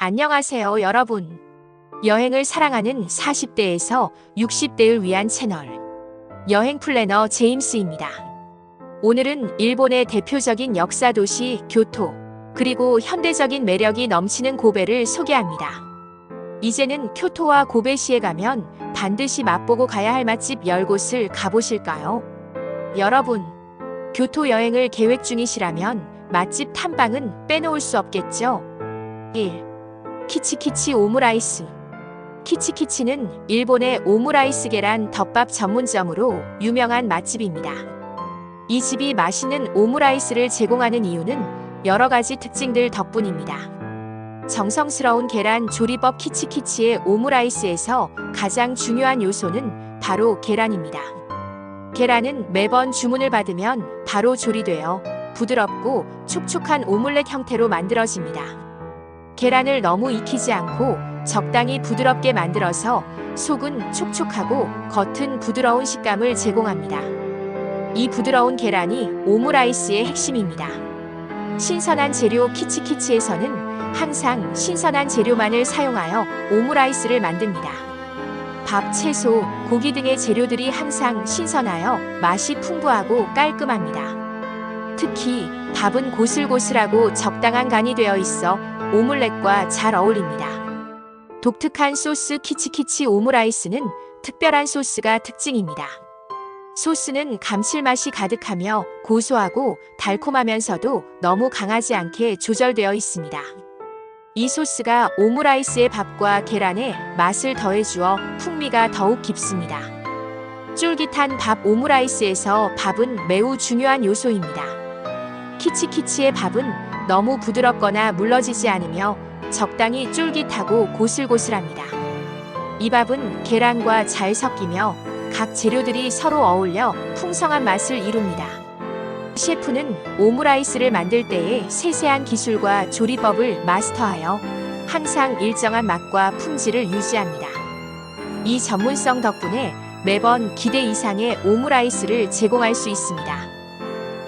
안녕하세요, 여러분. 여행을 사랑하는 40대에서 60대를 위한 채널. 여행 플래너 제임스입니다. 오늘은 일본의 대표적인 역사 도시 교토, 그리고 현대적인 매력이 넘치는 고베를 소개합니다. 이제는 교토와 고베시에 가면 반드시 맛보고 가야 할 맛집 10곳을 가보실까요? 여러분, 교토 여행을 계획 중이시라면 맛집 탐방은 빼놓을 수 없겠죠? 1. 키치키치 오므라이스. 키치키치는 일본의 오므라이스 계란 덮밥 전문점으로 유명한 맛집입니다. 이 집이 맛있는 오므라이스를 제공하는 이유는 여러 가지 특징들 덕분입니다. 정성스러운 계란 조리법. 키치키치의 오므라이스에서 가장 중요한 요소는 바로 계란입니다. 계란은 매번 주문을 받으면 바로 조리되어 부드럽고 촉촉한 오믈렛 형태로 만들어집니다. 계란을 너무 익히지 않고 적당히 부드럽게 만들어서 속은 촉촉하고 겉은 부드러운 식감을 제공합니다. 이 부드러운 계란이 오므라이스의 핵심입니다. 신선한 재료. 키치키치에서는 항상 신선한 재료만을 사용하여 오므라이스를 만듭니다. 밥, 채소, 고기 등의 재료들이 항상 신선하여 맛이 풍부하고 깔끔합니다. 특히 밥은 고슬고슬하고 적당한 간이 되어 있어 오믈렛과 잘 어울립니다. 독특한 소스. 키치키치 오므라이스는 특별한 소스가 특징입니다. 소스는 감칠맛이 가득하며 고소하고 달콤하면서도 너무 강하지 않게 조절되어 있습니다. 이 소스가 오므라이스의 밥과 계란에 맛을 더해주어 풍미가 더욱 깊습니다. 쫄깃한 밥. 오므라이스에서 밥은 매우 중요한 요소입니다. 키치키치의 밥은 너무 부드럽거나 물러지지 않으며 적당히 쫄깃하고 고슬고슬합니다. 이 밥은 계란과 잘 섞이며 각 재료들이 서로 어울려 풍성한 맛을 이룹니다. 셰프는 오므라이스를 만들 때의 세세한 기술과 조리법을 마스터하여 항상 일정한 맛과 품질을 유지합니다. 이 전문성 덕분에 매번 기대 이상의 오므라이스를 제공할 수 있습니다.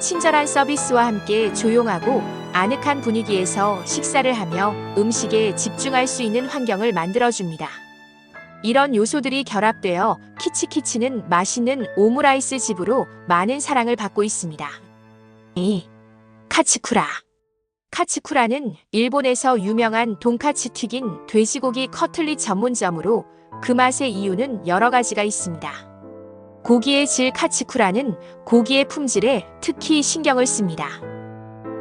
친절한 서비스와 함께 조용하고 아늑한 분위기에서 식사를 하며 음식에 집중할 수 있는 환경을 만들어줍니다. 이런 요소들이 결합되어 키치키치는 맛있는 오므라이스 집으로 많은 사랑을 받고 있습니다. 2. 카츠쿠라. 카츠쿠라는 일본에서 유명한 돈카츠 튀긴 돼지고기 커틀릿 전문점으로 그 맛의 이유는 여러 가지가 있습니다. 고기의 질. 카츠쿠라는 고기의 품질에 특히 신경을 씁니다.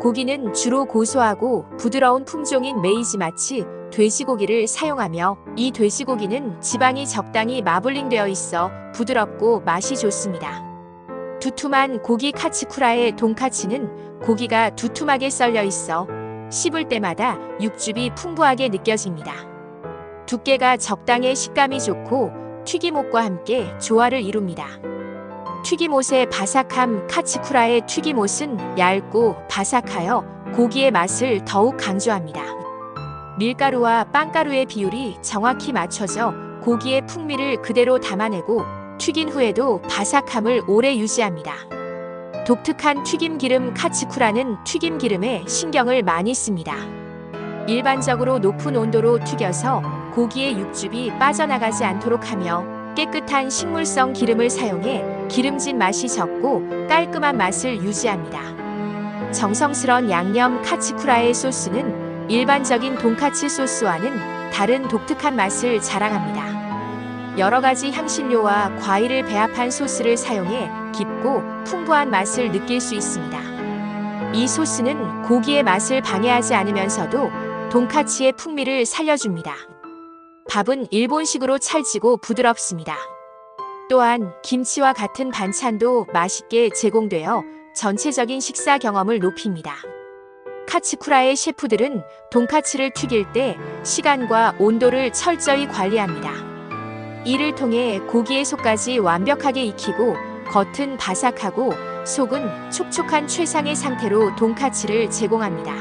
고기는 주로 고소하고 부드러운 품종인 메이지마치 돼지고기를 사용하며 이 돼지고기는 지방이 적당히 마블링되어 있어 부드럽고 맛이 좋습니다. 두툼한 고기. 카츠쿠라의 돈카츠는 고기가 두툼하게 썰려 있어 씹을 때마다 육즙이 풍부하게 느껴집니다. 두께가 적당해 식감이 좋고 튀김옷과 함께 조화를 이룹니다. 튀김옷의 바삭함. 카츠쿠라의 튀김옷은 얇고 바삭하여 고기의 맛을 더욱 강조합니다. 밀가루와 빵가루의 비율이 정확히 맞춰져 고기의 풍미를 그대로 담아내고 튀긴 후에도 바삭함을 오래 유지합니다. 독특한 튀김기름. 카츠쿠라는 튀김기름에 신경을 많이 씁니다. 일반적으로 높은 온도로 튀겨서 고기의 육즙이 빠져나가지 않도록 하며 깨끗한 식물성 기름을 사용해 기름진 맛이 적고 깔끔한 맛을 유지합니다. 정성스러운 양념. 카츠쿠라의 소스는 일반적인 돈카츠 소스와는 다른 독특한 맛을 자랑합니다. 여러 가지 향신료와 과일을 배합한 소스를 사용해 깊고 풍부한 맛을 느낄 수 있습니다. 이 소스는 고기의 맛을 방해하지 않으면서도 돈카츠의 풍미를 살려줍니다. 밥은 일본식으로 찰지고 부드럽습니다. 또한 김치와 같은 반찬도 맛있게 제공되어 전체적인 식사 경험을 높입니다. 카츠쿠라의 셰프들은 돈카츠를 튀길 때 시간과 온도를 철저히 관리합니다. 이를 통해 고기의 속까지 완벽하게 익히고 겉은 바삭하고 속은 촉촉한 최상의 상태로 돈카츠를 제공합니다.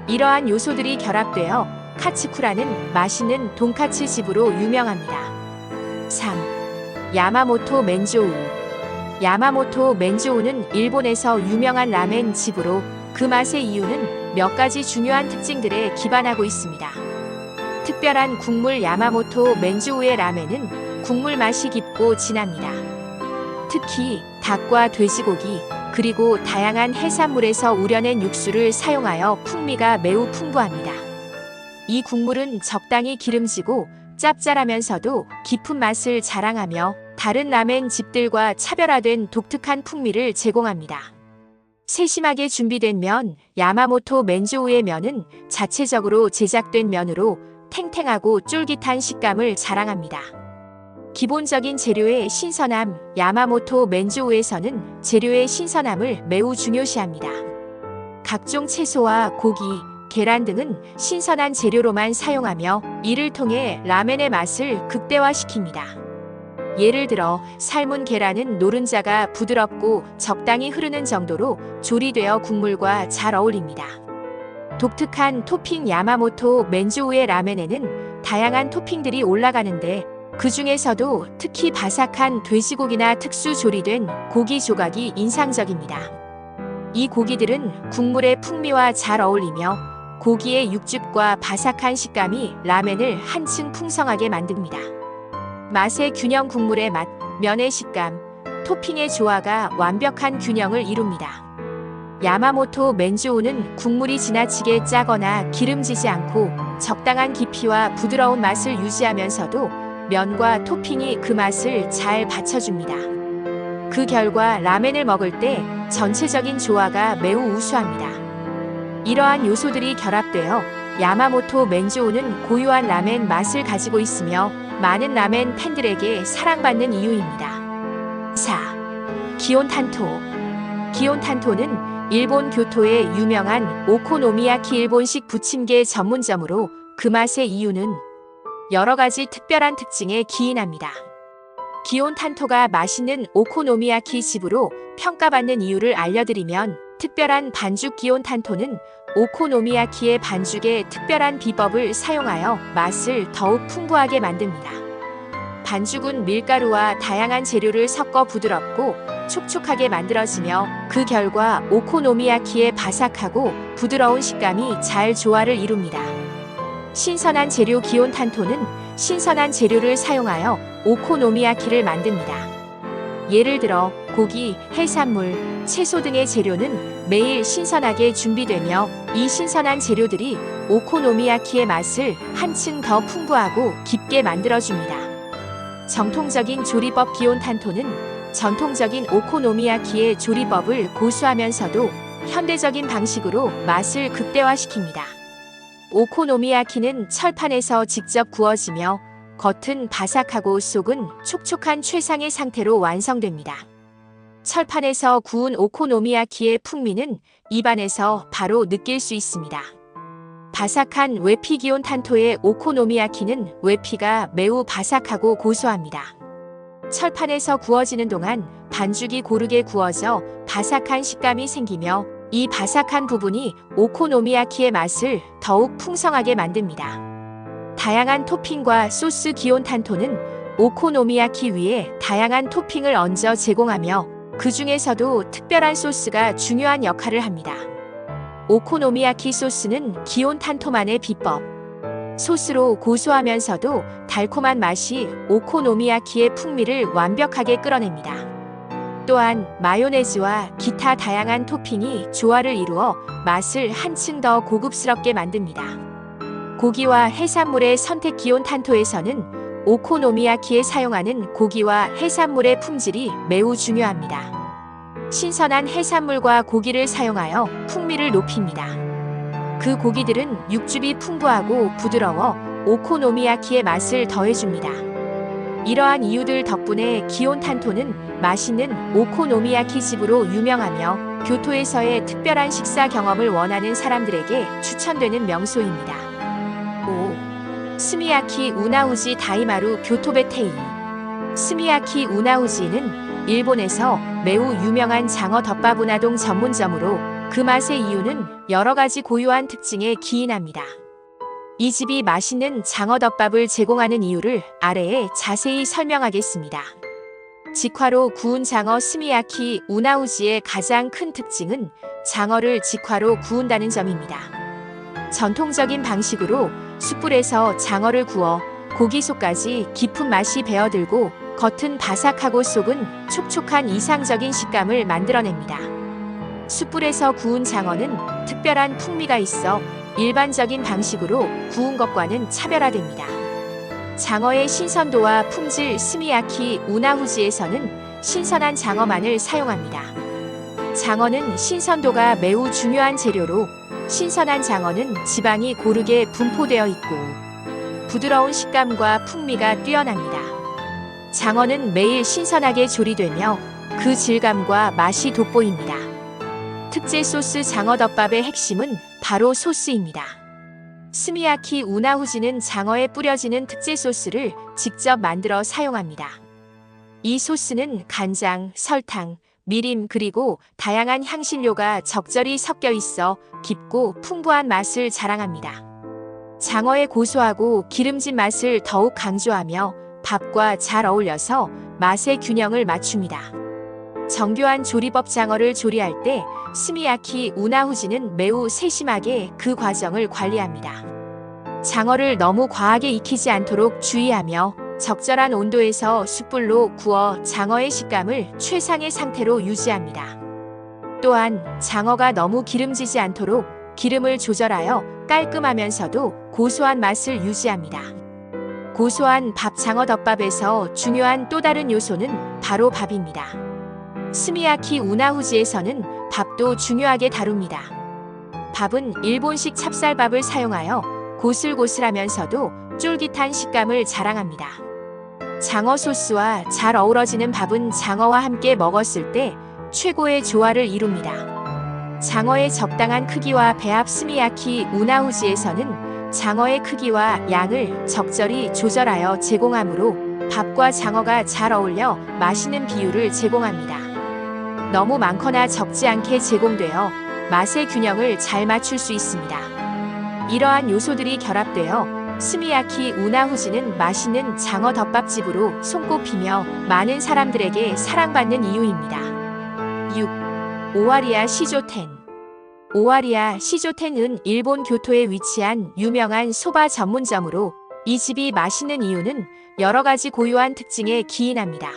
이러한 요소들이 결합되어 카츠쿠라는 맛있는 돈카츠 집으로 유명합니다. 3. 야마모토 맨조우. 야마모토 맨조우는 일본에서 유명한 라멘 집으로 그 맛의 이유는 몇 가지 중요한 특징들에 기반하고 있습니다. 특별한 국물 야마모토 맨주우의 라멘은 국물 맛이 깊고 진합니다. 특히 닭과 돼지고기, 그리고 다양한 해산물에서 우려낸 육수를 사용하여 풍미가 매우 풍부합니다. 이 국물은 적당히 기름지고 짭짤하면서도 깊은 맛을 자랑하며 다른 라멘 집들과 차별화된 독특한 풍미를 제공합니다. 세심하게 준비된 면, 야마모토 맨주우의 면은 자체적으로 제작된 면으로 탱탱하고 쫄깃한 식감을 자랑합니다. 기본적인 재료의 신선함, 야마모토 맨주우에서는 재료의 신선함을 매우 중요시합니다. 각종 채소와 고기, 계란 등은 신선한 재료로만 사용하며 이를 통해 라멘의 맛을 극대화시킵니다. 예를 들어 삶은 계란은 노른자가 부드럽고 적당히 흐르는 정도로 조리되어 국물과 잘 어울립니다. 독특한 토핑 야마모토 맨주우의 라멘에는 다양한 토핑들이 올라가는데 그 중에서도 특히 바삭한 돼지고기나 특수 조리된 고기 조각이 인상적입니다. 이 고기들은 국물의 풍미와 잘 어울리며 고기의 육즙과 바삭한 식감이 라멘을 한층 풍성하게 만듭니다. 맛의 균형, 국물의 맛, 면의 식감, 토핑의 조화가 완벽한 균형을 이룹니다. 야마모토 맨주우는 국물이 지나치게 짜거나 기름지지 않고 적당한 깊이와 부드러운 맛을 유지하면서도 면과 토핑이 그 맛을 잘 받쳐줍니다. 그 결과 라멘을 먹을 때 전체적인 조화가 매우 우수합니다. 이러한 요소들이 결합되어 야마모토 맨주우는 고유한 라멘 맛을 가지고 있으며 많은 라멘 팬들에게 사랑받는 이유입니다. 4. 기온탄토. 기온탄토는 일본 교토의 유명한 오코노미야키 일본식 부침개 전문점으로 그 맛의 이유는 여러 가지 특별한 특징에 기인합니다. 기온탄토가 맛있는 오코노미야키 집으로 평가받는 이유를 알려드리면 특별한 반죽 기온탄토는 오코노미야키의 반죽에 특별한 비법을 사용하여 맛을 더욱 풍부하게 만듭니다. 반죽은 밀가루와 다양한 재료를 섞어 부드럽고 촉촉하게 만들어지며 그 결과 오코노미야키의 바삭하고 부드러운 식감이 잘 조화를 이룹니다. 신선한 재료 기온탄토는 신선한 재료를 사용하여 오코노미야키를 만듭니다. 예를 들어 고기, 해산물, 채소 등의 재료는 매일 신선하게 준비되며 이 신선한 재료들이 오코노미야키의 맛을 한층 더 풍부하고 깊게 만들어줍니다. 정통적인 조리법 기온탄토는 전통적인 오코노미야키의 조리법을 고수하면서도 현대적인 방식으로 맛을 극대화시킵니다. 오코노미야키는 철판에서 직접 구워지며 겉은 바삭하고 속은 촉촉한 최상의 상태로 완성됩니다. 철판에서 구운 오코노미야키의 풍미는 입안에서 바로 느낄 수 있습니다. 바삭한 웨피 기온탄토의 오코노미야키는 웨피가 매우 바삭하고 고소합니다. 철판에서 구워지는 동안 반죽이 고르게 구워져 바삭한 식감이 생기며 이 바삭한 부분이 오코노미야키의 맛을 더욱 풍성하게 만듭니다. 다양한 토핑과 소스 기온탄토는 오코노미야키 위에 다양한 토핑을 얹어 제공하며 그 중에서도 특별한 소스가 중요한 역할을 합니다. 오코노미야키 소스는 기온탄토만의 비법. 소스로 고소하면서도 달콤한 맛이 오코노미야키의 풍미를 완벽하게 끌어냅니다. 또한 마요네즈와 기타 다양한 토핑이 조화를 이루어 맛을 한층 더 고급스럽게 만듭니다. 고기와 해산물의 선택 기온탄토에서는 오코노미야키에 사용하는 고기와 해산물의 품질이 매우 중요합니다. 신선한 해산물과 고기를 사용하여 풍미를 높입니다. 그 고기들은 육즙이 풍부하고 부드러워 오코노미야키의 맛을 더해줍니다. 이러한 이유들 덕분에 기온탄토는 맛있는 오코노미야키 집으로 유명하며 교토에서의 특별한 식사 경험을 원하는 사람들에게 추천되는 명소입니다. 5. 스미야키 우나우지 다이마루 교토베테이. 스미야키 우나우지는 일본에서 매우 유명한 장어 덮밥 우나동 전문점으로 그 맛의 이유는 여러 가지 고유한 특징에 기인합니다. 이 집이 맛있는 장어덮밥을 제공하는 이유를 아래에 자세히 설명하겠습니다. 직화로 구운 장어 스미야키 우나우지의 가장 큰 특징은 장어를 직화로 구운다는 점입니다. 전통적인 방식으로 숯불에서 장어를 구워 고기 속까지 깊은 맛이 배어들고 겉은 바삭하고 속은 촉촉한 이상적인 식감을 만들어냅니다. 숯불에서 구운 장어는 특별한 풍미가 있어 일반적인 방식으로 구운 것과는 차별화됩니다. 장어의 신선도와 품질 스미야키 우나후지에서는 신선한 장어만을 사용합니다. 장어는 신선도가 매우 중요한 재료로 신선한 장어는 지방이 고르게 분포되어 있고 부드러운 식감과 풍미가 뛰어납니다. 장어는 매일 신선하게 조리되며 그 질감과 맛이 돋보입니다. 특제 소스 장어덮밥의 핵심은 바로 소스입니다. 스미야키 우나후지는 장어에 뿌려지는 특제 소스를 직접 만들어 사용합니다. 이 소스는 간장, 설탕, 미림 그리고 다양한 향신료가 적절히 섞여 있어 깊고 풍부한 맛을 자랑합니다. 장어의 고소하고 기름진 맛을 더욱 강조하며 밥과 잘 어울려서 맛의 균형을 맞춥니다. 정교한 조리법 장어를 조리할 때 스미야키 우나후지는 매우 세심하게 그 과정을 관리합니다. 장어를 너무 과하게 익히지 않도록 주의하며 적절한 온도에서 숯불로 구워 장어의 식감을 최상의 상태로 유지합니다. 또한 장어가 너무 기름지지 않도록 기름을 조절하여 깔끔하면서도 고소한 맛을 유지합니다. 고소한 밥 장어덮밥에서 중요한 또 다른 요소는 바로 밥입니다. 스미야키 우나후지에서는 밥도 중요하게 다룹니다. 밥은 일본식 찹쌀밥을 사용하여 고슬고슬하면서도 쫄깃한 식감을 자랑합니다. 장어 소스와 잘 어우러지는 밥은 장어와 함께 먹었을 때 최고의 조화를 이룹니다. 장어의 적당한 크기와 배합 스미야키 우나후지에서는 장어의 크기와 양을 적절히 조절하여 제공하므로 밥과 장어가 잘 어울려 맛있는 비율을 제공합니다. 너무 많거나 적지 않게 제공되어 맛의 균형을 잘 맞출 수 있습니다. 이러한 요소들이 결합되어 스미야키 우나후지는 맛있는 장어 덮밥집으로 손꼽히며 많은 사람들에게 사랑받는 이유입니다. 6. 오와리야 시조텐. 오와리야 시조텐은 일본 교토에 위치한 유명한 소바 전문점으로 이 집이 맛있는 이유는 여러 가지 고유한 특징에 기인합니다.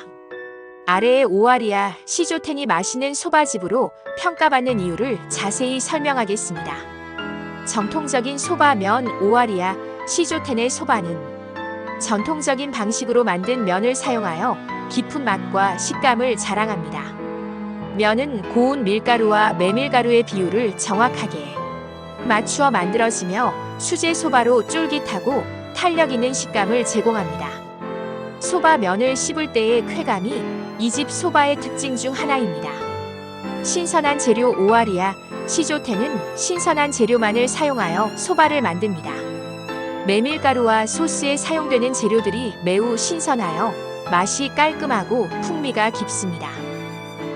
아래의 오와리야 시조텐이 맛있는 소바집으로 평가받는 이유를 자세히 설명하겠습니다. 정통적인 소바면 오와리야 시조텐의 소바는 전통적인 방식으로 만든 면을 사용하여 깊은 맛과 식감을 자랑합니다. 면은 고운 밀가루와 메밀가루의 비율을 정확하게 맞추어 만들어지며 수제 소바로 쫄깃하고 탄력 있는 식감을 제공합니다. 소바 면을 씹을 때의 쾌감이 이 집 소바의 특징 중 하나입니다. 신선한 재료 오와리야 시조텐은 신선한 재료만을 사용하여 소바를 만듭니다. 메밀가루와 소스에 사용되는 재료들이 매우 신선하여 맛이 깔끔하고 풍미가 깊습니다.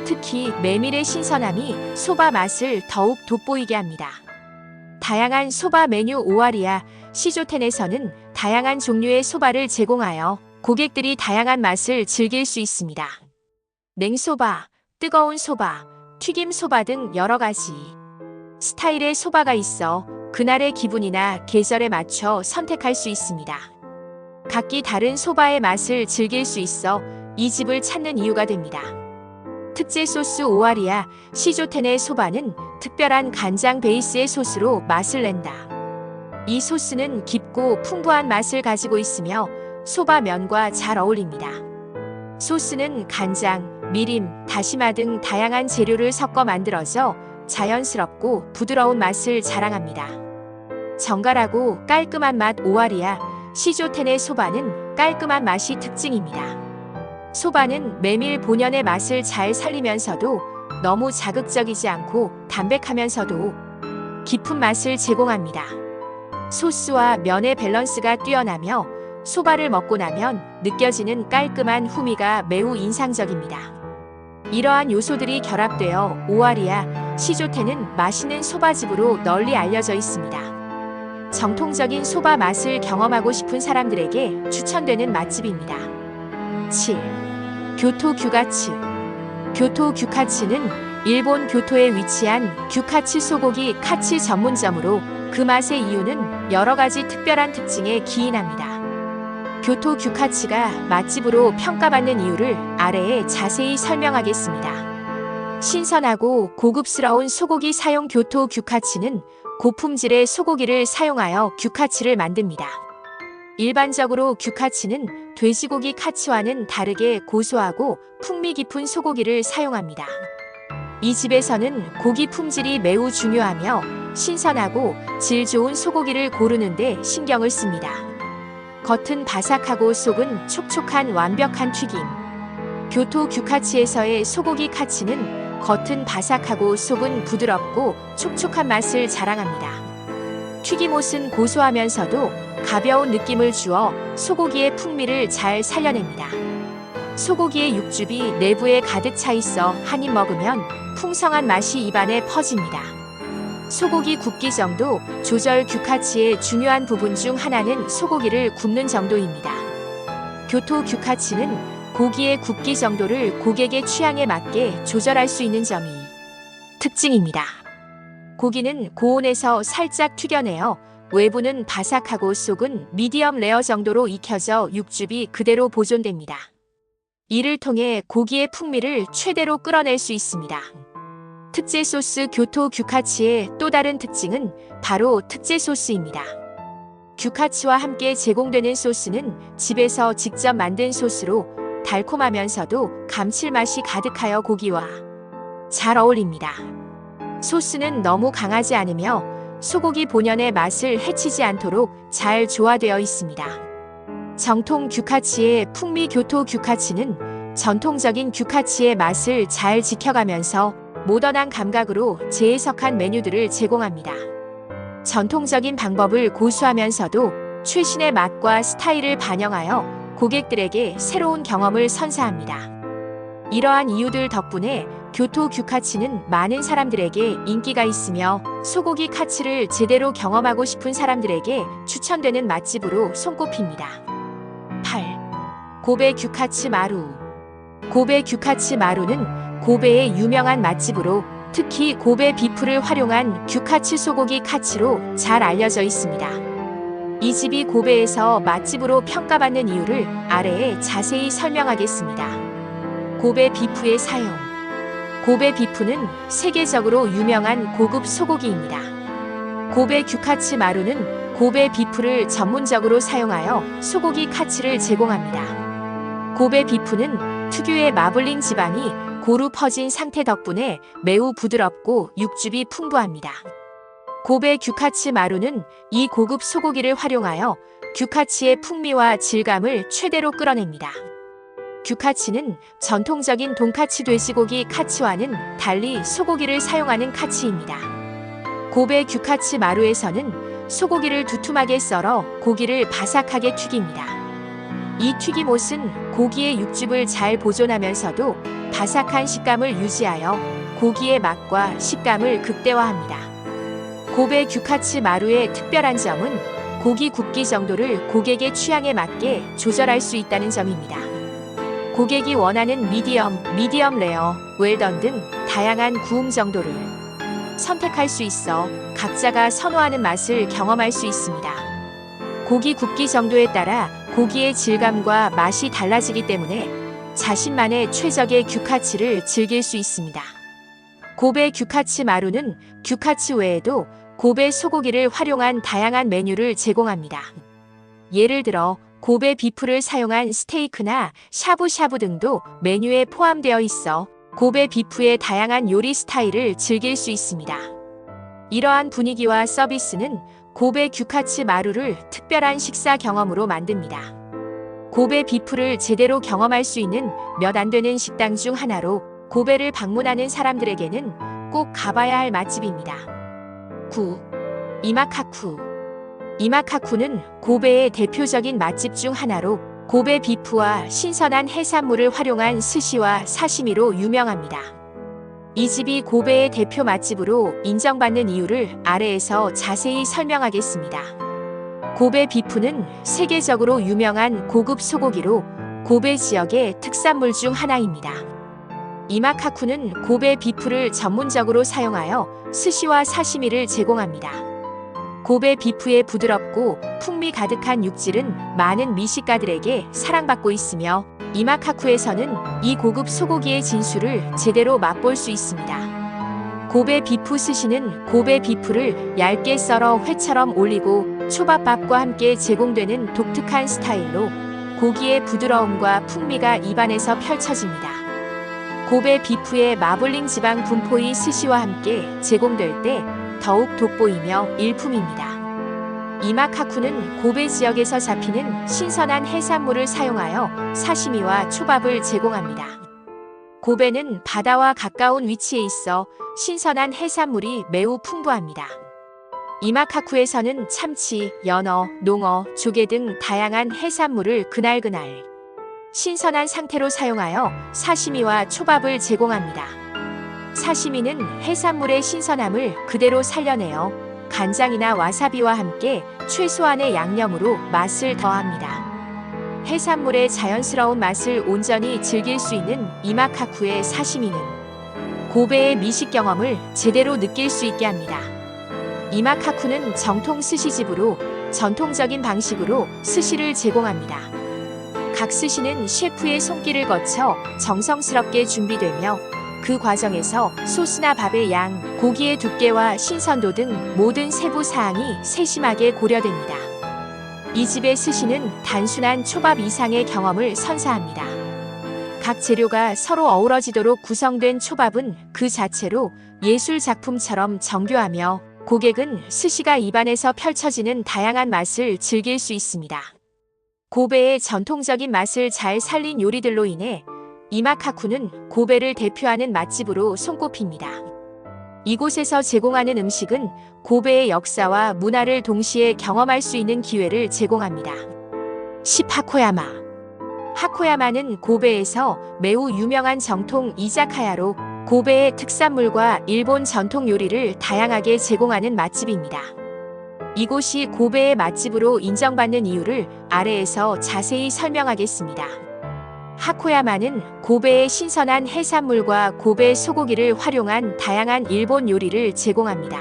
특히 메밀의 신선함이 소바 맛을 더욱 돋보이게 합니다. 다양한 소바 메뉴 오와리야 시조텐에서는 다양한 종류의 소바를 제공하여 고객들이 다양한 맛을 즐길 수 있습니다. 냉소바, 뜨거운 소바, 튀김 소바 등 여러 가지 스타일의 소바가 있어 그날의 기분이나 계절에 맞춰 선택할 수 있습니다. 각기 다른 소바의 맛을 즐길 수 있어 이 집을 찾는 이유가 됩니다. 특제 소스 오와리야 시조텐의 소바는 특별한 간장 베이스의 소스로 맛을 낸다. 이 소스는 깊고 풍부한 맛을 가지고 있으며 소바 면과 잘 어울립니다. 소스는 간장, 미림, 다시마 등 다양한 재료를 섞어 만들어져 자연스럽고 부드러운 맛을 자랑합니다. 정갈하고 깔끔한 맛 오와리야 시조텐의 소바는 깔끔한 맛이 특징입니다. 소바는 메밀 본연의 맛을 잘 살리면서도 너무 자극적이지 않고 담백하면서도 깊은 맛을 제공합니다. 소스와 면의 밸런스가 뛰어나며 소바를 먹고 나면 느껴지는 깔끔한 후미가 매우 인상적입니다. 이러한 요소들이 결합되어 오와리야 시조텐은 맛있는 소바집으로 널리 알려져 있습니다. 정통적인 소바 맛을 경험하고 싶은 사람들에게 추천되는 맛집입니다. 7. 교토 규가츠. 교토 규카츠는 일본 교토에 위치한 규카츠 소고기 카츠 전문점으로 그 맛의 이유는 여러 가지 특별한 특징에 기인합니다. 교토 규카치가 맛집으로 평가받는 이유를 아래에 자세히 설명하겠습니다. 신선하고 고급스러운 소고기 사용. 교토 규카치는 고품질의 소고기를 사용하여 규카치를 만듭니다. 일반적으로 규카치는 돼지고기 카츠와는 다르게 고소하고 풍미 깊은 소고기를 사용합니다. 이 집에서는 고기 품질이 매우 중요하며 신선하고 질 좋은 소고기를 고르는 데 신경을 씁니다. 겉은 바삭하고 속은 촉촉한 완벽한 튀김. 교토 규카치에서의 소고기 카츠는 겉은 바삭하고 속은 부드럽고 촉촉한 맛을 자랑합니다. 튀김옷은 고소하면서도 가벼운 느낌을 주어 소고기의 풍미를 잘 살려냅니다. 소고기의 육즙이 내부에 가득 차 있어 한 입 먹으면 풍성한 맛이 입안에 퍼집니다. 소고기 굽기 정도 조절. 규카치의 중요한 부분 중 하나는 소고기를 굽는 정도입니다. 교토 규카치는 고기의 굽기 정도를 고객의 취향에 맞게 조절할 수 있는 점이 특징입니다. 고기는 고온에서 살짝 튀겨내어 외부는 바삭하고 속은 미디엄 레어 정도로 익혀져 육즙이 그대로 보존됩니다. 이를 통해 고기의 풍미를 최대로 끌어낼 수 있습니다. 특제 소스. 교토 규카치의 또 다른 특징은 바로 특제 소스입니다. 규카치와 함께 제공되는 소스는 집에서 직접 만든 소스로 달콤하면서도 감칠맛이 가득하여 고기와 잘 어울립니다. 소스는 너무 강하지 않으며 소고기 본연의 맛을 해치지 않도록 잘 조화되어 있습니다. 정통 규카치의 풍미. 교토 규카치는 전통적인 규카치의 맛을 잘 지켜가면서 모던한 감각으로 재해석한 메뉴들을 제공합니다. 전통적인 방법을 고수하면서도 최신의 맛과 스타일을 반영하여 고객들에게 새로운 경험을 선사합니다. 이러한 이유들 덕분에 교토 규카치는 많은 사람들에게 인기가 있으며 소고기 카츠를 제대로 경험하고 싶은 사람들에게 추천되는 맛집으로 손꼽힙니다. 8. 고베 규카츠 마루. 고베 규카츠 마루는 고베의 유명한 맛집으로 특히 고베 비프를 활용한 규카츠 소고기 카츠로 잘 알려져 있습니다. 이 집이 고베에서 맛집으로 평가받는 이유를 아래에 자세히 설명하겠습니다. 고베 비프의 사용. 고베 비프는 세계적으로 유명한 고급 소고기입니다. 고베 규카츠 마루는 고베 비프를 전문적으로 사용하여 소고기 카츠를 제공합니다. 고베 비프는 특유의 마블링 지방이 고루 퍼진 상태 덕분에 매우 부드럽고 육즙이 풍부합니다. 고베 규카츠 마루는 이 고급 소고기를 활용하여 규카치의 풍미와 질감을 최대로 끌어냅니다. 규카치는 전통적인 돈카츠 돼지고기 카츠와는 달리 소고기를 사용하는 카츠입니다. 고베 규카츠 마루에서는 소고기를 두툼하게 썰어 고기를 바삭하게 튀깁니다. 이 튀김옷은 고기의 육즙을 잘 보존하면서도 바삭한 식감을 유지하여 고기의 맛과 식감을 극대화합니다. 고베 규카츠 마루의 특별한 점은 고기 굽기 정도를 고객의 취향에 맞게 조절할 수 있다는 점입니다. 고객이 원하는 미디엄 레어, 웰던 등 다양한 구움 정도를 선택할 수 있어 각자가 선호하는 맛을 경험할 수 있습니다. 고기 굽기 정도에 따라 고기의 질감과 맛이 달라지기 때문에 자신만의 최적의 규카츠를 즐길 수 있습니다. 고베 규카츠 마루는 규카츠 외에도 고베 소고기를 활용한 다양한 메뉴를 제공합니다. 예를 들어 고베 비프를 사용한 스테이크나 샤브샤브 등도 메뉴에 포함되어 있어 고베 비프의 다양한 요리 스타일을 즐길 수 있습니다. 이러한 분위기와 서비스는 고베 규카츠 마루를 특별한 식사 경험으로 만듭니다. 고베 비프를 제대로 경험할 수 있는 몇 안 되는 식당 중 하나로 고베를 방문하는 사람들에게는 꼭 가봐야 할 맛집입니다. 9. 이마카쿠. 이마카쿠는 고베의 대표적인 맛집 중 하나로 고베 비프와 신선한 해산물을 활용한 스시와 사시미로 유명합니다. 이 집이 고베의 대표 맛집으로 인정받는 이유를 아래에서 자세히 설명하겠습니다. 고베 비프는 세계적으로 유명한 고급 소고기로 고베 지역의 특산물 중 하나입니다. 이마카쿠는 고베 비프를 전문적으로 사용하여 스시와 사시미를 제공합니다. 고베 비프의 부드럽고 풍미 가득한 육질은 많은 미식가들에게 사랑받고 있으며 이마카쿠에서는 이 고급 소고기의 진수를 제대로 맛볼 수 있습니다. 고베 비프 스시는 고베 비프를 얇게 썰어 회처럼 올리고 초밥밥과 함께 제공되는 독특한 스타일로 고기의 부드러움과 풍미가 입안에서 펼쳐집니다. 고베 비프의 마블링 지방 분포이 스시와 함께 제공될 때 더욱 돋보이며 일품입니다. 이마카쿠는 고베 지역에서 잡히는 신선한 해산물을 사용하여 사시미와 초밥을 제공합니다. 고베는 바다와 가까운 위치에 있어 신선한 해산물이 매우 풍부합니다. 이마카쿠에서는 참치, 연어, 농어, 조개 등 다양한 해산물을 그날그날 신선한 상태로 사용하여 사시미와 초밥을 제공합니다. 사시미는 해산물의 신선함을 그대로 살려내어 간장이나 와사비와 함께 최소한의 양념으로 맛을 더합니다. 해산물의 자연스러운 맛을 온전히 즐길 수 있는 이마카쿠의 사시미는 고베의 미식 경험을 제대로 느낄 수 있게 합니다. 이마카쿠는 정통 스시집으로 전통적인 방식으로 스시를 제공합니다. 각 스시는 셰프의 손길을 거쳐 정성스럽게 준비되며 그 과정에서 소스나 밥의 양, 고기의 두께와 신선도 등 모든 세부 사항이 세심하게 고려됩니다. 이 집의 스시는 단순한 초밥 이상의 경험을 선사합니다. 각 재료가 서로 어우러지도록 구성된 초밥은 그 자체로 예술 작품처럼 정교하며 고객은 스시가 입안에서 펼쳐지는 다양한 맛을 즐길 수 있습니다. 고베의 전통적인 맛을 잘 살린 요리들로 인해 이마카쿠는 고베를 대표하는 맛집으로 손꼽힙니다. 이곳에서 제공하는 음식은 고베의 역사와 문화를 동시에 경험할 수 있는 기회를 제공합니다. 10. 하코야마. 하코야마는 고베에서 매우 유명한 정통 이자카야로 고베의 특산물과 일본 전통 요리를 다양하게 제공하는 맛집입니다. 이곳이 고베의 맛집으로 인정받는 이유를 아래에서 자세히 설명하겠습니다. 하코야마는 고베의 신선한 해산물과 고베 소고기를 활용한 다양한 일본 요리를 제공합니다.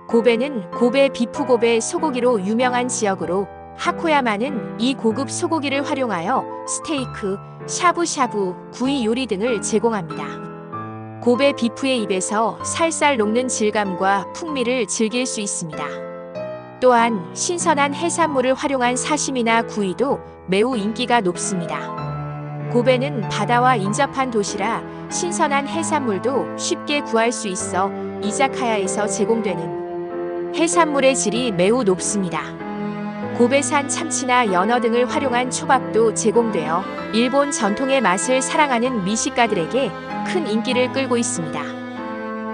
고베는 고베 비프 고베 소고기로 유명한 지역으로 하코야마는 이 고급 소고기를 활용하여 스테이크, 샤브샤브, 구이 요리 등을 제공합니다. 고베 비프의 입에서 살살 녹는 질감과 풍미를 즐길 수 있습니다. 또한 신선한 해산물을 활용한 사시미나 구이도 매우 인기가 높습니다. 고베는 바다와 인접한 도시라 신선한 해산물도 쉽게 구할 수 있어 이자카야에서 제공되는 해산물의 질이 매우 높습니다. 고베산 참치나 연어 등을 활용한 초밥도 제공되어 일본 전통의 맛을 사랑하는 미식가들에게 큰 인기를 끌고 있습니다.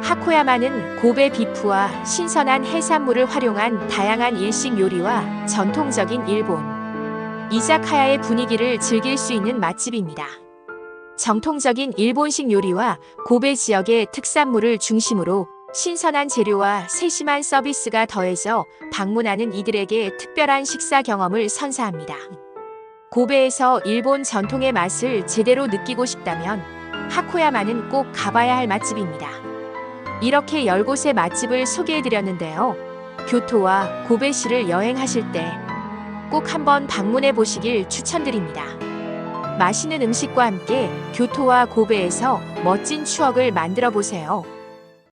하코야마는 고베 비프와 신선한 해산물을 활용한 다양한 일식 요리와 전통적인 일본 이자카야의 분위기를 즐길 수 있는 맛집입니다. 정통적인 일본식 요리와 고베 지역의 특산물을 중심으로 신선한 재료와 세심한 서비스가 더해져 방문하는 이들에게 특별한 식사 경험을 선사합니다. 고베에서 일본 전통의 맛을 제대로 느끼고 싶다면 하코야마는 꼭 가봐야 할 맛집입니다. 이렇게 10곳의 맛집을 소개해드렸는데요. 교토와 고베시를 여행하실 때 꼭 한번 방문해 보시길 추천드립니다. 맛있는 음식과 함께 교토와 고베에서 멋진 추억을 만들어 보세요.